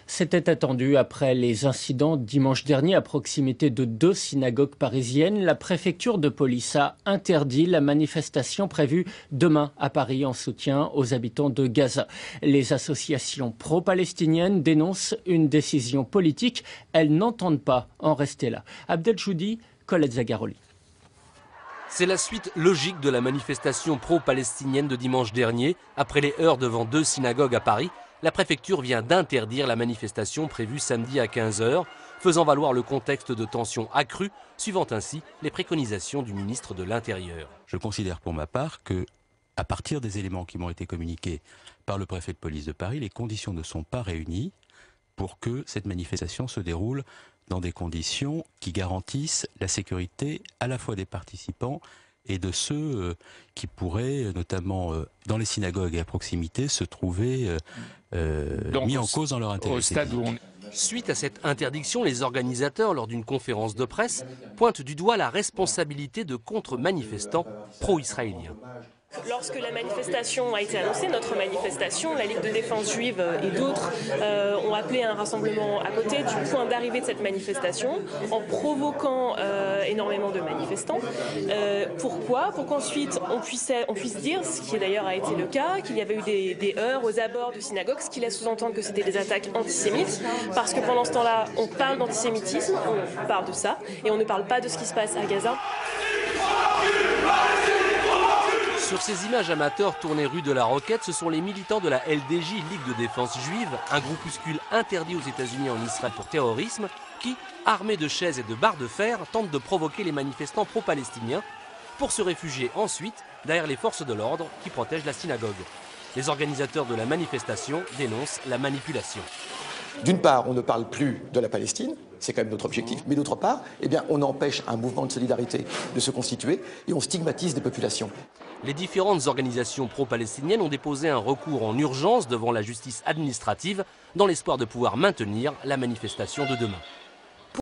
C'était attendu après les incidents dimanche dernier à proximité de 2 synagogues parisiennes. La préfecture de police a interdit la manifestation prévue demain à Paris en soutien aux habitants de Gaza. Les associations pro-palestiniennes dénoncent une décision politique. Elles n'entendent pas en rester là. Abdeljoudi, Colette Zagaroli. C'est la suite logique de la manifestation pro-palestinienne de dimanche dernier. Après les heurts devant 2 synagogues à Paris, la préfecture vient d'interdire la manifestation prévue samedi à 15 h, faisant valoir le contexte de tension accrue, suivant ainsi les préconisations du ministre de l'Intérieur. Je considère pour ma part que, à partir des éléments qui m'ont été communiqués par le préfet de police de Paris, les conditions ne sont pas réunies pour que cette manifestation se déroule dans des conditions qui garantissent la sécurité à la fois des participants et de ceux qui pourraient, notamment dans les synagogues et à proximité, se trouver mis en cause dans leur intégrité. Suite à cette interdiction, les organisateurs, lors d'une conférence de presse, pointent du doigt la responsabilité de contre-manifestants pro-israéliens. Lorsque la manifestation a été annoncée, notre manifestation, la Ligue de défense juive et d'autres ont appelé à un rassemblement à côté du point d'arrivée de cette manifestation en provoquant énormément de manifestants. Pourquoi ? Pour qu'ensuite on puisse dire, ce qui d'ailleurs a été le cas, qu'il y avait eu des heurts aux abords de synagogues, ce qui laisse sous-entendre que c'était des attaques antisémites, parce que pendant ce temps-là, on parle d'antisémitisme, on parle de ça, et on ne parle pas de ce qui se passe à Gaza. Sur ces images amateurs tournées rue de la Roquette, ce sont les militants de la LDJ, Ligue de défense juive, un groupuscule interdit aux États-Unis et en Israël pour terrorisme, qui, armés de chaises et de barres de fer, tentent de provoquer les manifestants pro-palestiniens pour se réfugier ensuite derrière les forces de l'ordre qui protègent la synagogue. Les organisateurs de la manifestation dénoncent la manipulation. D'une part, on ne parle plus de la Palestine, c'est quand même notre objectif, mais d'autre part, on empêche un mouvement de solidarité de se constituer et on stigmatise des populations. Les différentes organisations pro-palestiniennes ont déposé un recours en urgence devant la justice administrative dans l'espoir de pouvoir maintenir la manifestation de demain.